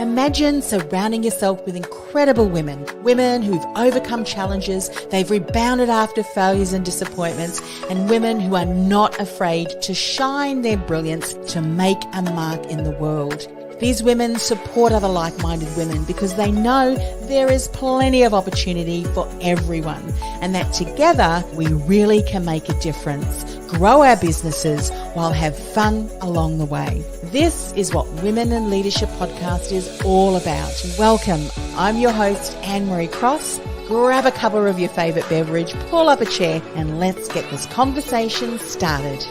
Imagine surrounding yourself with incredible women who've overcome challenges, they've rebounded after failures and disappointments, and women who are not afraid to shine their brilliance to make a mark in the world. These women support other like-minded women because they know there is plenty of opportunity for everyone and that together we really can make a difference, grow our businesses while have fun along the way. This is what Women in Leadership Podcast is all about. Welcome. I'm your host, Anne-Marie Cross. Grab a cuppa of your favourite beverage, pull up a chair and let's get this conversation started.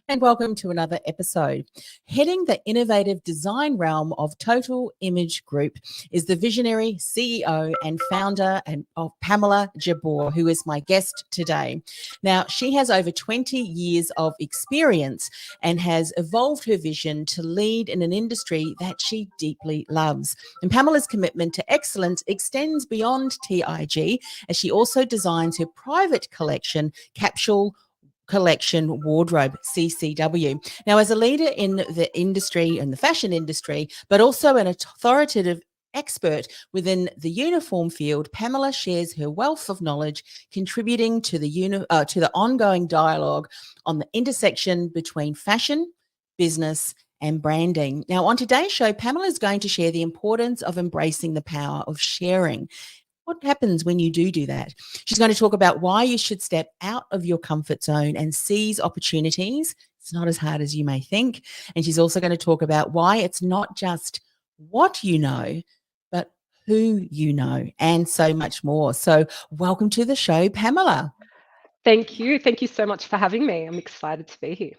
And welcome to another episode. Heading the innovative design realm of Total Image Group is the visionary CEO and founder of Pamela Jabbour, who is my guest today. Now, she has over 20 years of experience and has evolved her vision to lead in an industry that she deeply loves. And Pamela's commitment to excellence extends beyond TIG, as she also designs her private collection, Capsule Collection Wardrobe, CCW. Now, as a leader in the industry, in the fashion industry, but also an authoritative expert within the uniform field, Pamela shares her wealth of knowledge, contributing to the ongoing dialogue on the intersection between fashion, business, and branding. Now, on today's show, Pamela is going to share the importance of embracing the power of sharing. What happens when you do that? She's going to talk about why you should step out of your comfort zone and seize opportunities. It's not as hard as you may think. And she's also going to talk about why it's not just what you know, but who you know, and so much more. So welcome to the show, Pamela. Thank you. Thank you so much for having me. I'm excited to be here.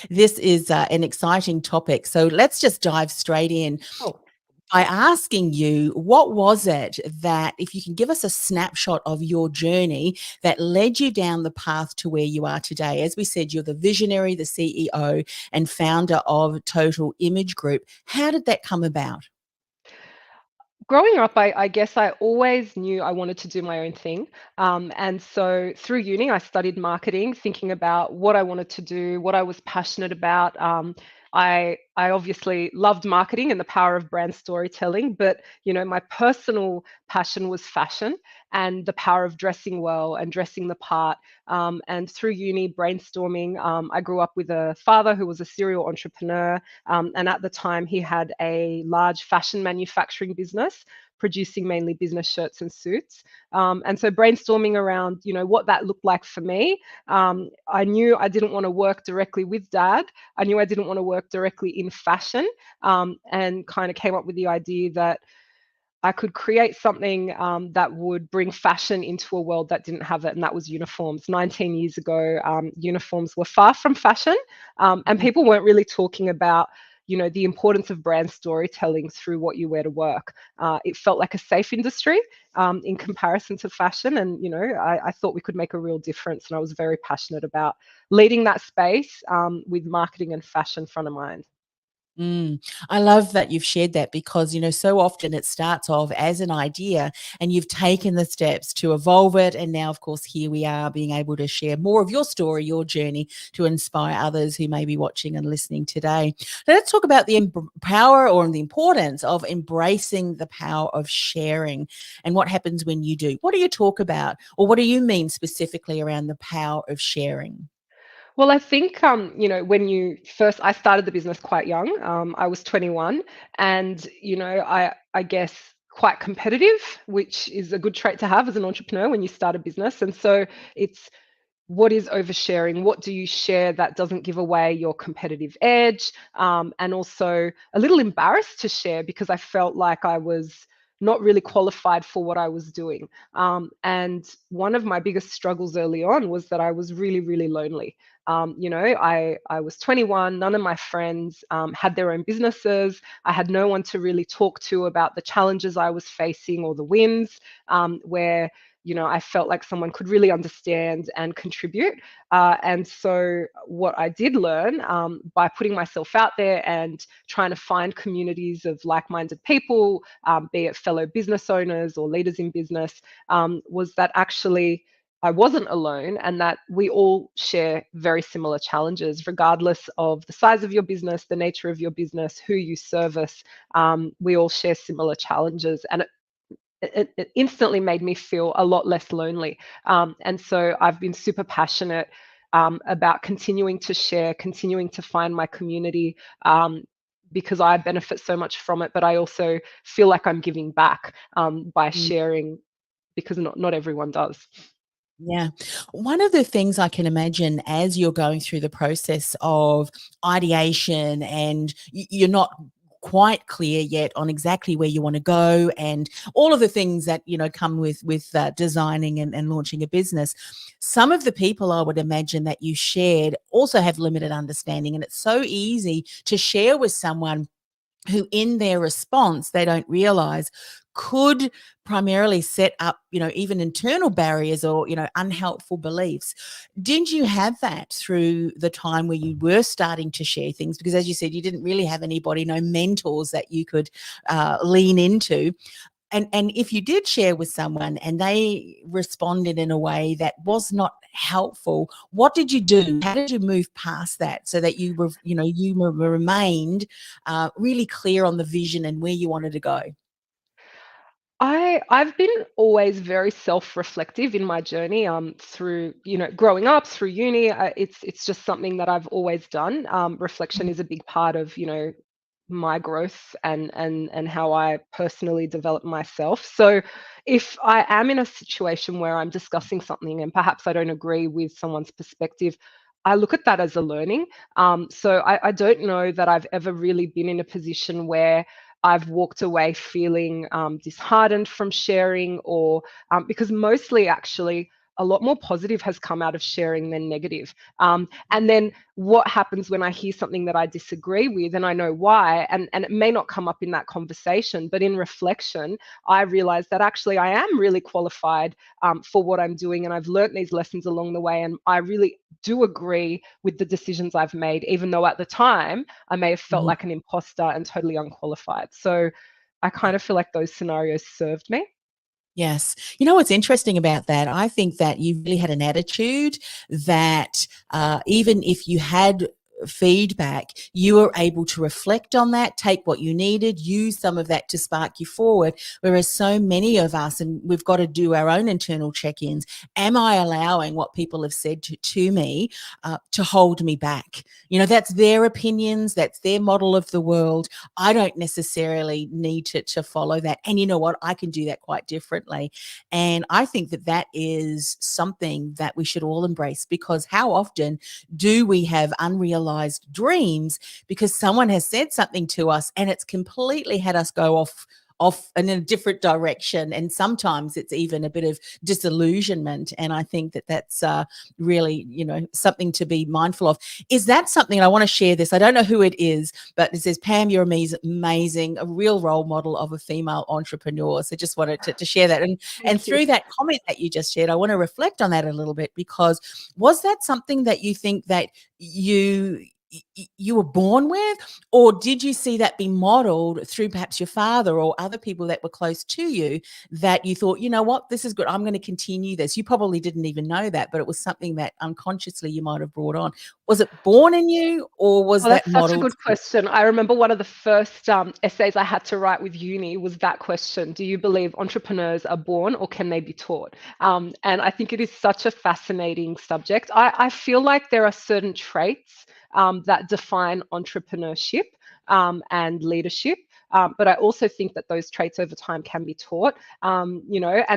This is an exciting topic. So let's just dive straight in. By asking you, what was it that, if you can give us a snapshot of your journey that led you down the path to where you are today? As we said, you're the visionary, the CEO and founder of Total Image Group. How did that come about? Growing up, I guess I always knew I wanted to do my own thing. And so through uni, I studied marketing, thinking about what I wanted to do, what I was passionate about. I obviously loved marketing and the power of brand storytelling, but my personal passion was fashion and the power of dressing well and dressing the part. And through uni, brainstorming, I grew up with a father who was a serial entrepreneur, and at the time he had a large fashion manufacturing business, producing mainly business shirts and suits. And so brainstorming around, what that looked like for me. I knew I didn't want to work directly with dad. I knew I didn't want to work directly in fashion, and kind of came up with the idea that I could create something that would bring fashion into a world that didn't have it, and that was uniforms. 19 years ago, uniforms were far from fashion, and people weren't really talking about the importance of brand storytelling through what you wear to work. It felt like a safe industry in comparison to fashion. And, I thought we could make a real difference. And I was very passionate about leading that space with marketing and fashion front of mind. I love that you've shared that because, so often it starts off as an idea and you've taken the steps to evolve it. And now, of course, here we are being able to share more of your story, your journey to inspire others who may be watching and listening today. Now, let's talk about the power or the importance of embracing the power of sharing and what happens when you do. What do you talk about, or what do you mean specifically around the power of sharing? Well, I think, I started the business quite young. I was 21 and, I guess quite competitive, which is a good trait to have as an entrepreneur when you start a business. And so it's, what is oversharing? What do you share that doesn't give away your competitive edge? And also a little embarrassed to share because I felt like I was not really qualified for what I was doing. And one of my biggest struggles early on was that I was really, really lonely. I was 21, none of my friends had their own businesses. I had no one to really talk to about the challenges I was facing or the wins, where I felt like someone could really understand and contribute. And so what I did learn, by putting myself out there and trying to find communities of like-minded people, be it fellow business owners or leaders in business, was that actually I wasn't alone, and that we all share very similar challenges, regardless of the size of your business, the nature of your business, who you service. We all share similar challenges, and it instantly made me feel a lot less lonely. And so I've been super passionate about continuing to share, continuing to find my community, because I benefit so much from it, but I also feel like I'm giving back by Mm. sharing, because not everyone does. Yeah. One of the things I can imagine as you're going through the process of ideation and you're not quite clear yet on exactly where you want to go and all of the things that come with designing and launching a business, some of the people I would imagine that you shared also have limited understanding, and it's so easy to share with someone who in their response they don't realize could primarily set up even internal barriers or unhelpful beliefs. Did you have that through the time where you were starting to share things, because as you said you didn't really have anybody, no mentors that you could lean into? And if you did share with someone and they responded in a way that was not helpful, what did you do? How did you move past that so that you remained really clear on the vision and where you wanted to go? I've been always very self-reflective in my journey, through growing up, through uni. It's just something that I've always done. Reflection is a big part of my growth and how I personally develop myself. So if I am in a situation where I'm discussing something and perhaps I don't agree with someone's perspective, I look at that as a learning. So I don't know that I've ever really been in a position where I've walked away feeling disheartened from sharing, or because mostly actually a lot more positive has come out of sharing than negative. And then what happens when I hear something that I disagree with and I know why, and it may not come up in that conversation, but in reflection, I realize that actually I am really qualified for what I'm doing, and I've learned these lessons along the way, and I really do agree with the decisions I've made, even though at the time I may have felt Mhm. like an imposter and totally unqualified. So I kind of feel like those scenarios served me. Yes. You know what's interesting about that? I think that you really had an attitude that even if you had feedback, you were able to reflect on that, take what you needed, use some of that to spark you forward. Whereas so many of us, and we've got to do our own internal check ins, am I allowing what people have said to me to hold me back? That's their opinions, that's their model of the world. I don't necessarily need to follow that. And you know what? I can do that quite differently. And I think that that is something that we should all embrace, because how often do we have unrealized dreams because someone has said something to us and it's completely had us go off in a different direction, and sometimes it's even a bit of disillusionment. And I think that that's really something to be mindful of. Is that something, and I want to share this, I don't know who it is, but it says, Pam, you're amazing, a real role model of a female entrepreneur. So just wanted to share that. And Thank you. through that comment that you just shared, I want to reflect on that a little bit, because was that something that you think that you were born with, or did you see that be modeled through perhaps your father or other people that were close to you, that you thought, you know what, this is good, I'm going to continue this? You probably didn't even know that, but it was something that unconsciously you might have brought on. Was it born in you, or was Oh, that that's such a modeled? good question. I remember one of the first essays I had to write with uni was that question: do you believe entrepreneurs are born or can they be taught? And I think it is such a fascinating subject. I feel like there are certain traits that define entrepreneurship and leadership. But I also think that those traits over time can be taught, and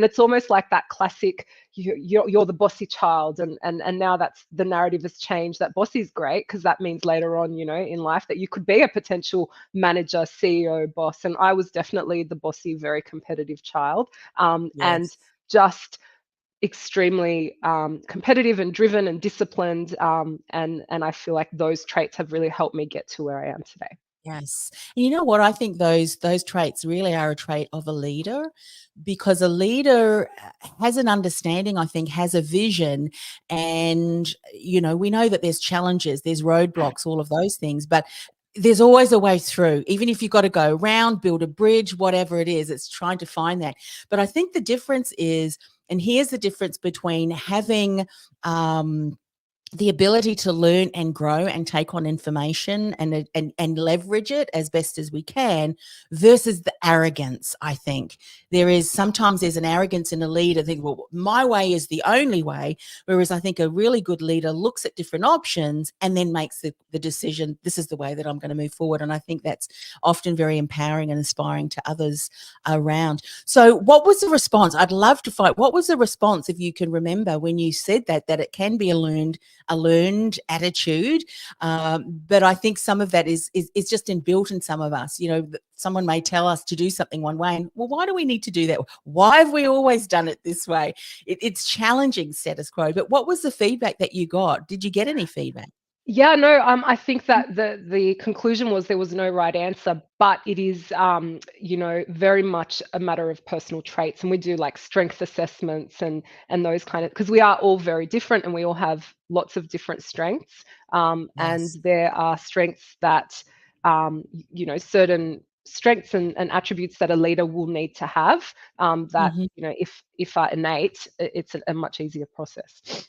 it's almost like that classic, you're the bossy child, and now that's the narrative has changed, that bossy is great because that means later on, in life, that you could be a potential manager, CEO, boss. And I was definitely the bossy, very competitive child, and Yes. just extremely competitive and driven and disciplined, and I feel like those traits have really helped me get to where I am today. Yes. And you know what? I think those traits really are a trait of a leader, because a leader has an understanding, I think, has a vision. And, we know that there's challenges, there's roadblocks, all of those things, but there's always a way through. Even if you've got to go around, build a bridge, whatever it is, it's trying to find that. But I think the difference is, and here's the difference between having, the ability to learn and grow and take on information and leverage it as best as we can, versus the arrogance. I think sometimes there's an arrogance in a leader, think, well, my way is the only way, whereas I think a really good leader looks at different options and then makes the decision, this is the way that I'm going to move forward. And I think that's often very empowering and inspiring to others around. So what was the response? I'd love to find, what was the response, if you can remember, when you said that it can be a learned attitude. But I think some of that is just inbuilt in some of us. Someone may tell us to do something one way, and, well, why do we need to do that? Why have we always done it this way? It's challenging status quo. But what was the feedback that you got? Did you get any feedback? Yeah, no, I think that the conclusion was there was no right answer, but it is, very much a matter of personal traits, and we do like strength assessments and those kind of, because we are all very different and we all have lots of different strengths, and Yes. there are strengths that, certain strengths and attributes that a leader will need to have, that Mhm. if are innate, it's a much easier process.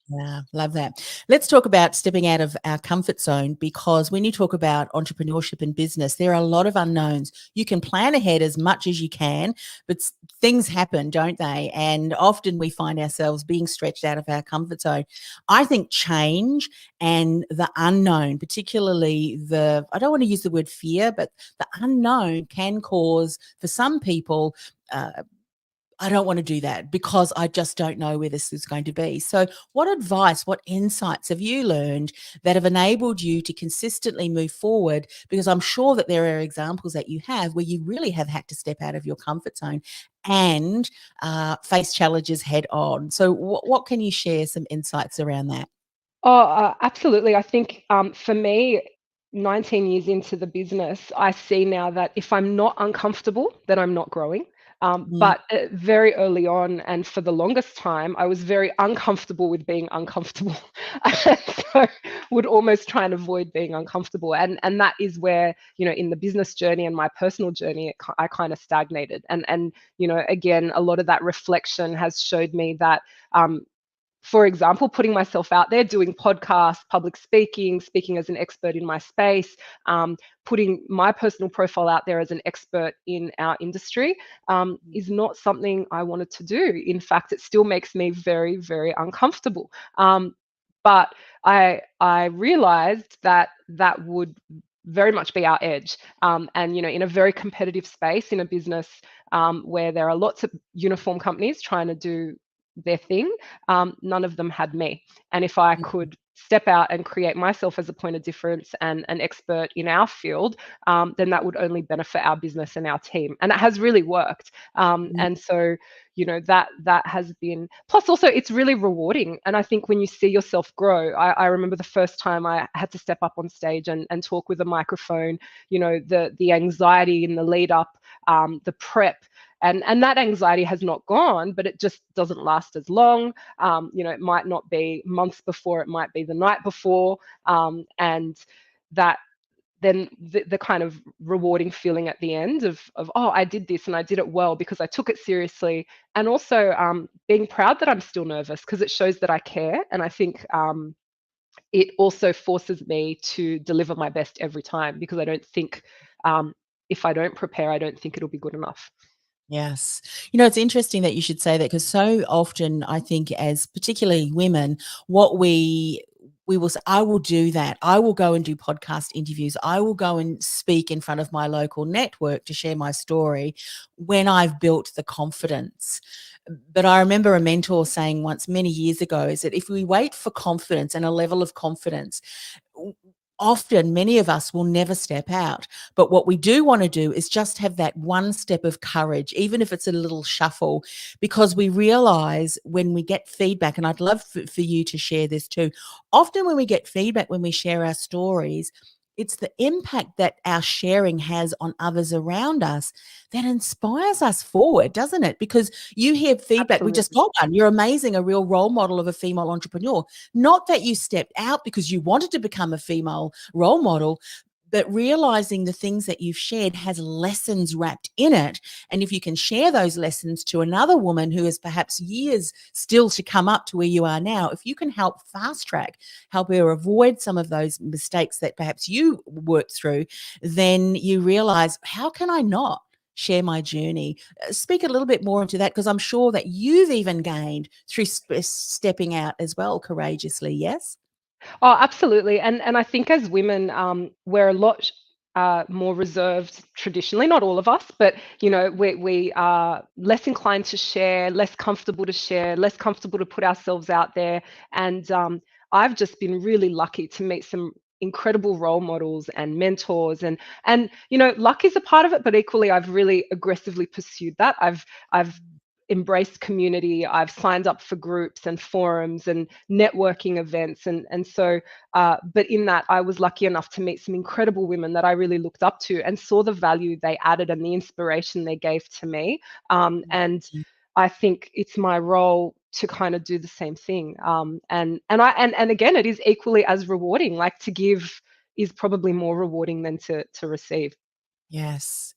Yeah, love that. Let's talk about stepping out of our comfort zone, because when you talk about entrepreneurship and business, there are a lot of unknowns. You can plan ahead as much as you can, but things happen, don't they? And often we find ourselves being stretched out of our comfort zone. I think change and the unknown, particularly I don't want to use the word fear, but the unknown can cause, for some people, I don't want to do that because I just don't know where this is going to be. So, what advice, what insights have you learned that have enabled you to consistently move forward? Because I'm sure that there are examples that you have where you really have had to step out of your comfort zone and face challenges head on. So, what can you share some insights around that? Oh, absolutely. I think for me, 19 years into the business, I see now that if I'm not uncomfortable, then I'm not growing. Mm, But very early on, and for the longest time, I was very uncomfortable with being uncomfortable. And so would almost try and avoid being uncomfortable. And that is where, in the business journey and my personal journey, I kind of stagnated. And again, a lot of that reflection has showed me that. For example, putting myself out there, doing podcasts, public speaking, speaking as an expert in my space, putting my personal profile out there as an expert in our industry, is not something I wanted to do. In fact, it still makes me very, very uncomfortable. But I realized that that would very much be our edge. And in a very competitive space, in a business where there are lots of uniform companies trying to do their thing, none of them had me. And if I mm, could step out and create myself as a point of difference and an expert in our field, then that would only benefit our business and our team. And it has really worked. mm, And so, that has been. Plus, also, it's really rewarding. And I think when you see yourself grow, I remember the first time I had to step up on stage and talk with a microphone. The anxiety in the lead up, the prep, and that anxiety has not gone, but it just doesn't last as long. It might not be months before, it might be the night before, and that then the kind of rewarding feeling at the end of, oh, I did this and I did it well because I took it seriously, and also being proud that I'm still nervous because it shows that I care. And I think it also forces me to deliver my best every time, because I don't think, if I don't prepare, I don't think it'll be good enough. yes. It's interesting that you should say that, because so often I think, as particularly women, what we will say, I will do that. I will go and do podcast interviews. I will go and speak in front of my local network to share my story when I've built the confidence. But I remember a mentor saying once, many years ago, is that if we wait for confidence and a level of confidence, often many of us will never step out. But what we do want to do is just have that one step of courage, even if it's a little shuffle, because we realize when we get feedback, and I'd love for you to share this too. Often when we get feedback, when we share our stories, It's the impact that our sharing has on others around us that inspires us forward, doesn't it? Because you hear feedback. We just Absolutely. got one. You're amazing, a real role model of a female entrepreneur. Not that you stepped out because you wanted to become a female role model, but realizing the things that you've shared has lessons wrapped in it. And if you can share those lessons to another woman who is perhaps years still to come up to where you are now, if you can help fast track, help her avoid some of those mistakes that perhaps you worked through, then you realize, how can I not share my journey? Speak a little bit more into that, because I'm sure that you've even gained through stepping out as well courageously. Yes. Oh, absolutely. And I think as women, we're a lot more reserved traditionally. Not all of us, but we are less inclined to share, less comfortable to share, less comfortable to put ourselves out there. And I've just been really lucky to meet some incredible role models and mentors, and luck is a part of it, but equally I've really aggressively pursued that. I've embraced community. I've signed up for groups and forums and networking events, and so. But in that, I was lucky enough to meet some incredible women that I really looked up to and saw the value they added and the inspiration they gave to me. And I think it's my role to kind of do the same thing. And again, it is equally as rewarding. Like, to give is probably more rewarding than to receive. Yes.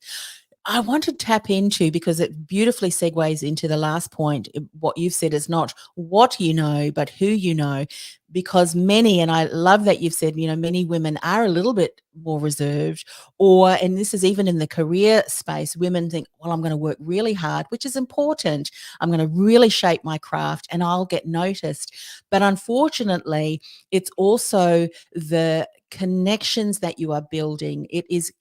I want to tap into, because it beautifully segues into the last point. What you've said is not what you know, but who you know, because many, and I love that you've said, many women are a little bit more reserved, and this is even in the career space, women think, well, I'm going to work really hard, which is important. I'm going to really shape my craft and I'll get noticed. But unfortunately, it's also the connections that you are building. It is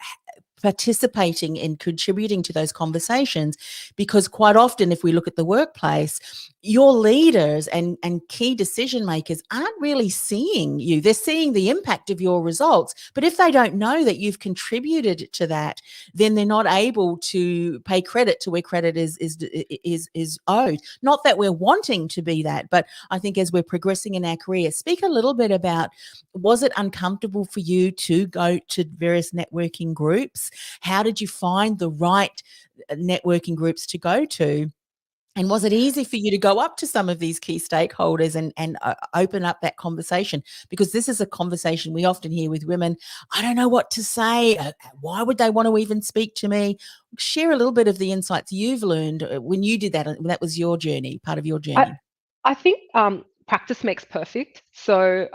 participating in contributing to those conversations, because quite often, if we look at the workplace, your leaders and key decision makers aren't really seeing you. They're seeing the impact of your results, but if they don't know that you've contributed to that, then they're not able to pay credit to where credit is owed. Not that we're wanting to be that, but I think as we're progressing in our career, speak a little bit about, was it uncomfortable for you to go to various networking groups? How did you find the right networking groups to go to? And was it easy for you to go up to some of these key stakeholders and open up that conversation? Because this is a conversation we often hear with women. I don't know what to say. Why would they want to even speak to me? Share a little bit of the insights you've learned when you did that. That was your journey, part of your I journey. I think practice makes perfect. So,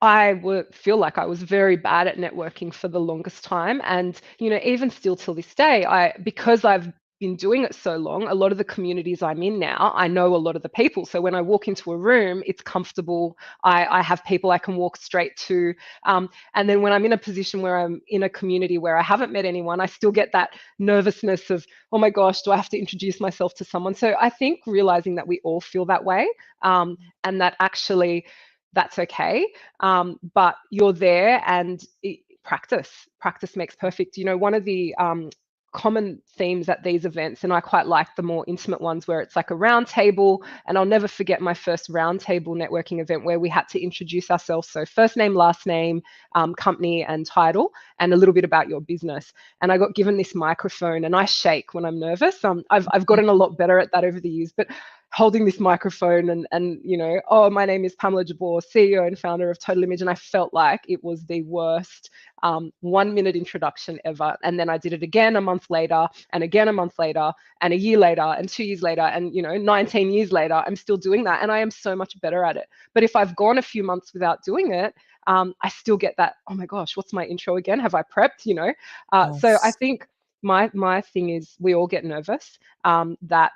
I would feel like I was very bad at networking for the longest time, and even still till this day, because I've been doing it so long, a lot of the communities I'm in now, I know a lot of the people. So when I walk into a room, it's comfortable. I have people I can walk straight to. And then when I'm in a position where I'm in a community where I haven't met anyone, I still get that nervousness of, oh my gosh, do I have to introduce myself to someone? So I think realizing that we all feel that way, and that actually that's okay. But you're there, and practice makes perfect. One of the common themes at these events, and I quite like the more intimate ones where it's like a round table. And I'll never forget my first round table networking event where we had to introduce ourselves. So first name, last name, company and title, and a little bit about your business. And I got given this microphone, and I shake when I'm nervous. I've gotten a lot better at that over the years, but holding this microphone and oh, my name is Pamela Jabbour, CEO and founder of Total Image, and I felt like it was the worst 1 minute introduction ever. And then I did it again a month later, and again a month later, and a year later, and 2 years later, and 19 years later, I'm still doing that, and I am so much better at it. But if I've gone a few months without doing it, I still get that, oh my gosh, what's my intro again? Have I prepped? So I Yes. think my thing is, we all get nervous. That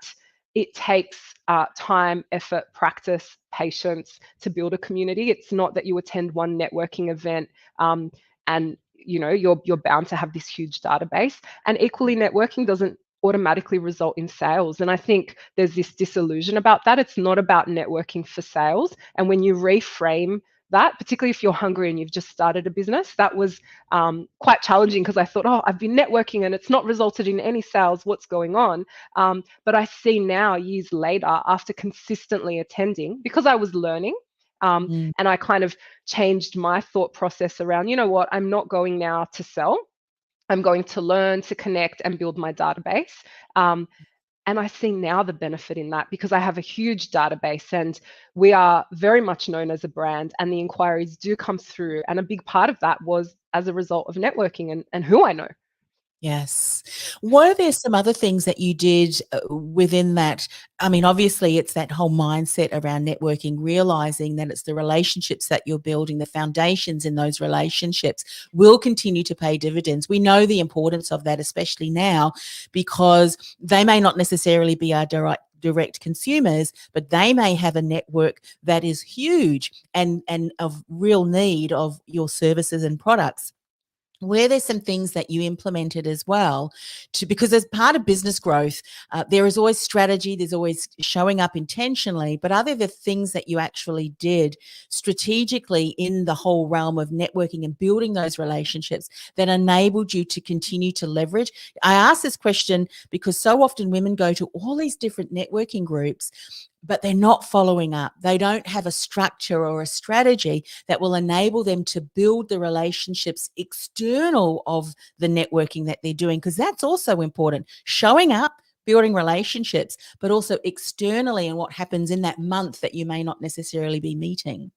it takes time, effort, practice, patience to build a community. It's not that you attend one networking event and you're bound to have this huge database. And equally, networking doesn't automatically result in sales. And I think there's this disillusion about that. It's not about networking for sales. And when you reframe that, particularly if you're hungry and you've just started a business, that was quite challenging, because I thought, oh, I've been networking and it's not resulted in any sales. What's going on? But I see now, years later, after consistently attending, because I was learning, Mm. And I kind of changed my thought process around, you know what, I'm not going now to sell. I'm going to learn, to connect, and build my database. Um, and I see now the benefit in that because I have a huge database and we are very much known as a brand, and the inquiries do come through. And a big part of that was as a result of networking and who I know. Yes. Were there some other things that you did within that? I mean, obviously, it's that whole mindset around networking, realizing that it's the relationships that you're building, the foundations in those relationships will continue to pay dividends. We know the importance of that, especially now, because they may not necessarily be our direct consumers, but they may have a network that is huge and of real need of your services and products. Were there some things that you implemented as well to, because as part of business growth, there is always strategy, there's always showing up intentionally, but are there the things that you actually did strategically in the whole realm of networking and building those relationships that enabled you to continue to leverage? I ask this question because so often women go to all these different networking groups, but they're not following up. They don't have a structure or a strategy that will enable them to build the relationships external of the networking that they're doing, because that's also important. Showing up, building relationships, but also externally and what happens in that month that you may not necessarily be meeting.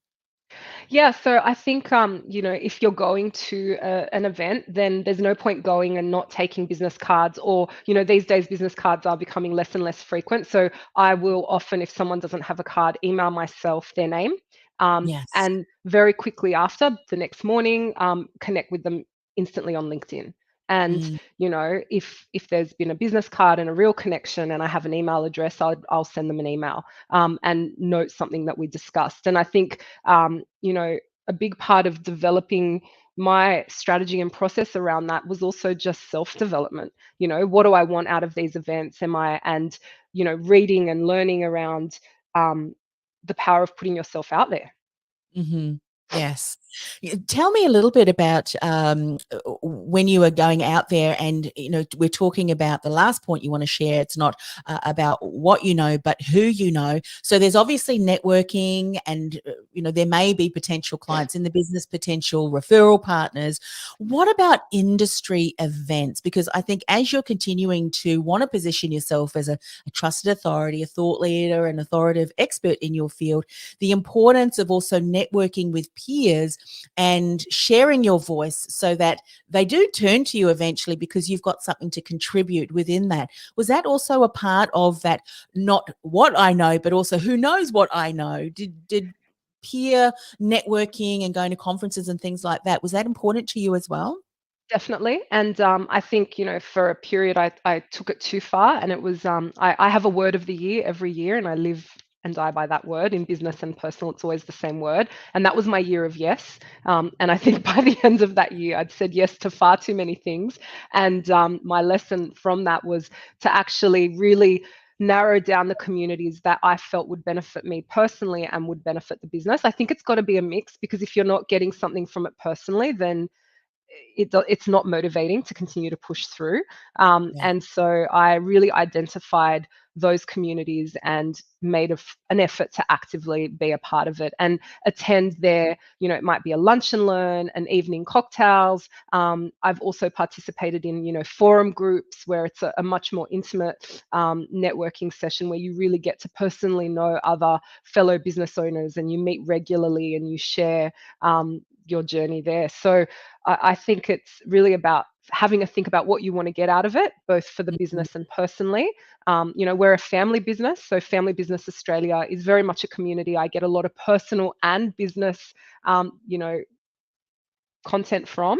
Yeah, so I think if you're going to an event, then there's no point going and not taking business cards. Or these days business cards are becoming less and less frequent. So I will often, if someone doesn't have a card, email myself their name, Yes. and very quickly after, the next morning, connect with them instantly on LinkedIn. And Mm, if there's been a business card and a real connection, and I have an email address, I'll send them an email, and note something that we discussed. And I think a big part of developing my strategy and process around that was also just self-development. What do I want out of these events? And reading and learning around um, the power of putting yourself out there. mhm. Yes. Tell me a little bit about when you were going out there, and we're talking about the last point you want to share. It's not about what you know, but who you know. So there's obviously networking, and there may be potential clients in the business, potential referral partners. What about industry events? Because I think as you're continuing to want to position yourself as a trusted authority, a thought leader, an authoritative expert in your field, the importance of also networking with peers and sharing your voice so that they do turn to you eventually because you've got something to contribute within that. Was that also a part of that, not what I know, but also who knows what I know? Did peer networking and going to conferences and things like that, was that important to you as well? Definitely. And I think, for a period, I took it too far. And it was, I have a word of the year every year, and I live and die by that word. In business and personal, it's always the same word. And that was my year of yes. And I think by the end of that year, I'd said yes to far too many things. And my lesson from that was to actually really narrow down the communities that I felt would benefit me personally and would benefit the business. I think it's got to be a mix, because if you're not getting something from it personally, then it's not motivating to continue to push through. Yeah. And so I really identified those communities and made an effort to actively be a part of it and attend there. It might be a lunch and learn, an evening cocktails. I've also participated in, forum groups where it's a much more intimate networking session where you really get to personally know other fellow business owners, and you meet regularly and you share your journey there. So I think it's really about having a think about what you want to get out of it, both for the Mhm. business and personally. We're a family business, so Family Business Australia is very much a community. I get a lot of personal and business, content from.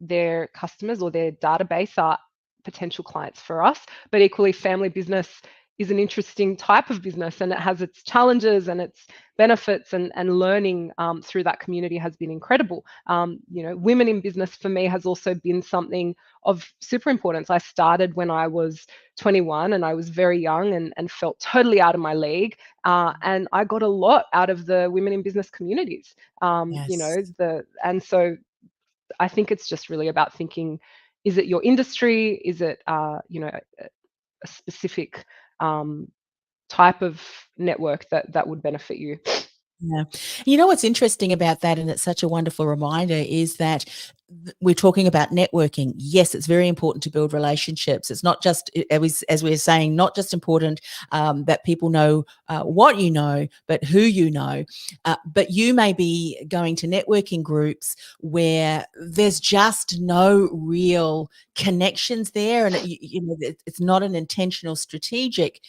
Their customers or their database are potential clients for us, but equally, family business is an interesting type of business, and it has its challenges and its benefits, and learning through that community has been incredible. Women in business for me has also been something of super importance. I started when I was 21 and I was very young, and felt totally out of my league. And I got a lot out of the women in business communities. Yes. And so I think it's just really about thinking, is it your industry? Is it, a specific um, type of network that would benefit you? Yeah. You know what's interesting about that, and it's such a wonderful reminder, is that we're talking about networking. Yes, it's very important to build relationships. It's not just, as we were saying, not just important that people know what you know, but who you know. But you may be going to networking groups where there's just no real connections there, and it's not an intentional, strategic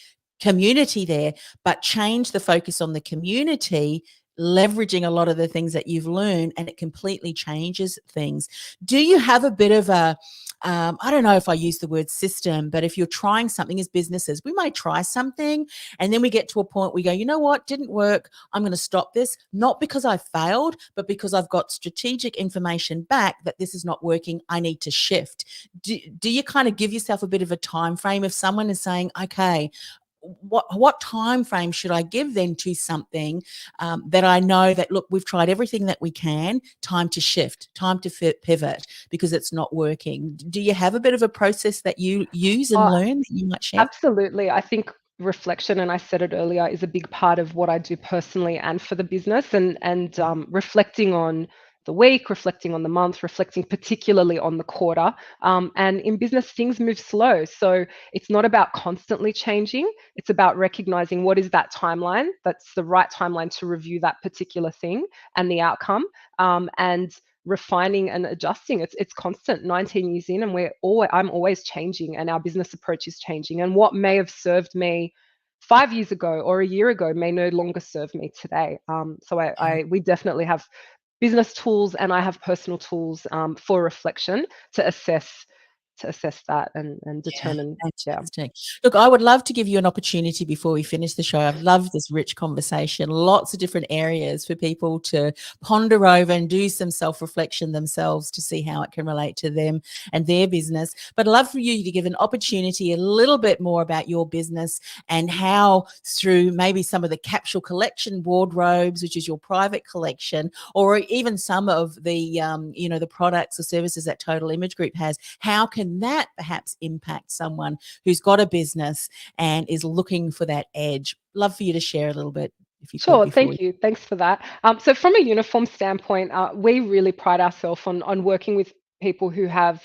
community there, but change the focus on the community, leveraging a lot of the things that you've learned, and it completely changes things. Do you have a bit of a, I don't know if I use the word system, but if you're trying something as businesses, we might try something and then we get to a point we go, you know what, didn't work. I'm going to stop this, not because I failed, but because I've got strategic information back that this is not working. I need to shift. Do you kind of give yourself a bit of a time frame if someone is saying, okay, what time frame should I give then to something that I know that, look, we've tried everything that we can, time to shift, time to pivot because it's not working? Do you have a bit of a process that you use and Uh, learn that you might share? Absolutely. I think reflection, and I said it earlier, is a big part of what I do personally and for the business. And reflecting on the week, reflecting on the month, reflecting particularly on the quarter. And in business, things move slow, so it's not about constantly changing. It's about recognizing what is that timeline. That's the right timeline to review that particular thing and the outcome. And refining and adjusting. It's constant. 19 years in, and I'm always changing, and our business approach is changing. And what may have served me 5 years ago or a year ago may no longer serve me today. So we definitely have business tools, and I have personal tools for reflection to assess that and Yeah, determine. Yeah, fantastic. Look, I would love to give you an opportunity before we finish the show. I've loved this rich conversation, lots of different areas for people to ponder over and do some self-reflection themselves to see how it can relate to them and their business. But I'd love for you to give an opportunity a little bit more about your business and how, through maybe some of the Capsule Collection Wardrobes, which is your private collection, or even some of the the products or services that Total Image Group has, how can that perhaps impact someone who's got a business and is looking for that edge? Love for you to share a little bit, if you could, sure. before we. Thank you. Thanks for that. So from a uniform standpoint, we really pride ourselves on working with people who have,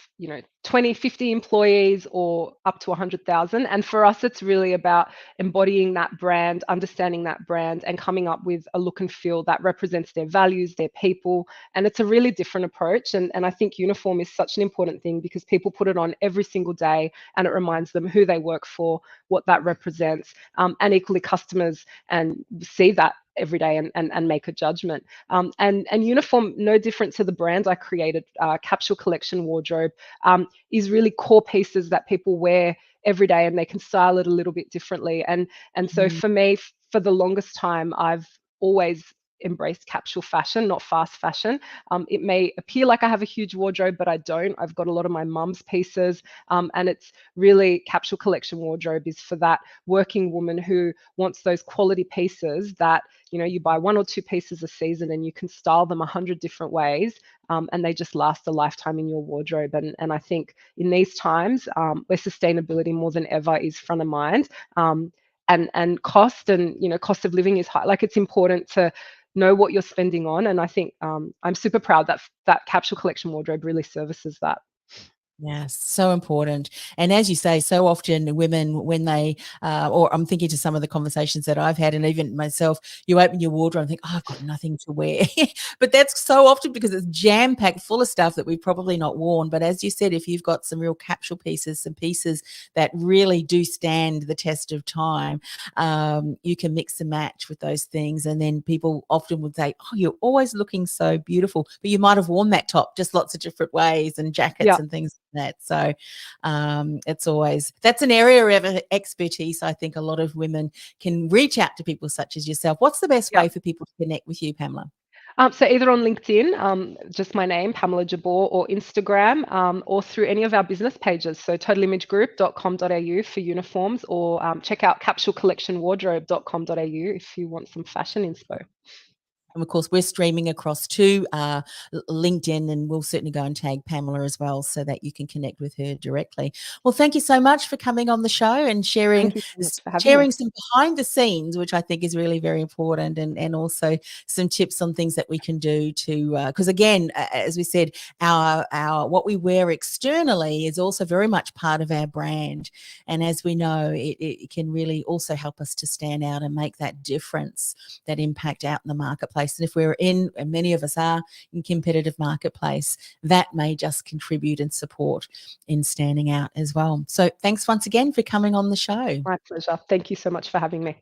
20, 50 employees or up to 100,000. And for us, it's really about embodying that brand, understanding that brand, and coming up with a look and feel that represents their values, their people. And it's a really different approach. And I think uniform is such an important thing because people put it on every single day, and it reminds them who they work for, what that represents. And equally, customers and see that every day and make a judgment. And uniform, no different to the brand I created, Capsule Collection Wardrobe, is really core pieces that people wear every day, and they can style it a little bit differently. And so Mm, for me, for the longest time, I've always embraced capsule fashion, not fast fashion. It may appear like I have a huge wardrobe, but I don't. I've got a lot of my mum's pieces, and it's really Capsule Collection Wardrobe is for that working woman who wants those quality pieces that you buy one or two pieces a season and you can style them 100 different ways, and they just last a lifetime in your wardrobe. And I think in these times where sustainability more than ever is front of mind, and cost and cost of living is high, like it's important to know what you're spending on. And I think I'm super proud that that Capsule Collection Wardrobe really services that. yes, so important. And as you say, so often women, when they, or I'm thinking to some of the conversations that I've had, and even myself, you open your wardrobe and think, oh, I've got nothing to wear. But that's so often because it's jam packed full of stuff that we've probably not worn. But as you said, if you've got some real capsule pieces, some pieces that really do stand the test of time, you can mix and match with those things. And then people often would say, oh, you're always looking so beautiful, but you might have worn that top just lots of different ways, and jackets Yeah, and things that. So it's always, that's an area of expertise. I think a lot of women can reach out to people such as yourself. What's the best yeah. way for people to connect with you, Pamela? So either on LinkedIn, just my name, Pamela Jabbour, or Instagram, or through any of our business pages. So totalimagegroup.com.au for uniforms, or check out capsulecollectionwardrobe.com.au if you want some fashion inspo. And of course, we're streaming across to LinkedIn, and we'll certainly go and tag Pamela as well so that you can connect with her directly. Well, thank you so much for coming on the show and sharing Thank you so much for having me. some behind the scenes, which I think is really very important, and also some tips on things that we can do to, because again, as we said, our what we wear externally is also very much part of our brand. And as we know, it can really also help us to stand out and make that difference, that impact out in the marketplace. And if we're in, and many of us are in competitive marketplace, that may just contribute and support in standing out as well. So thanks once again for coming on the show. My pleasure. Thank you so much for having me.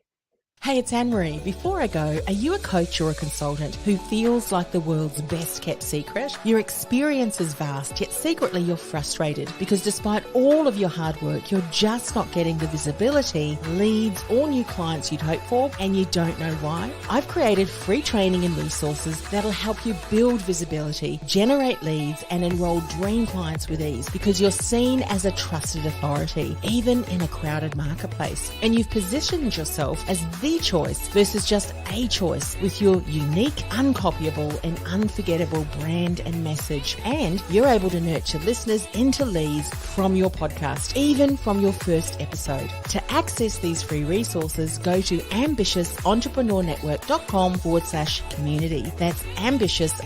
Hey, it's Anne-Marie. Before I go, are you a coach or a consultant who feels like the world's best kept secret? Your experience is vast, yet secretly you're frustrated because despite all of your hard work, you're just not getting the visibility, leads, or new clients you'd hope for, and you don't know why? I've created free training and resources that'll help you build visibility, generate leads, and enroll dream clients with ease because you're seen as a trusted authority, even in a crowded marketplace. And you've positioned yourself as the choice versus just a choice with your unique, uncopyable, and unforgettable brand and message. And you're able to nurture listeners into leads from your podcast, even from your first episode. To access these free resources, go to ambitiousentrepreneurnetwork.com/community. That's ambitious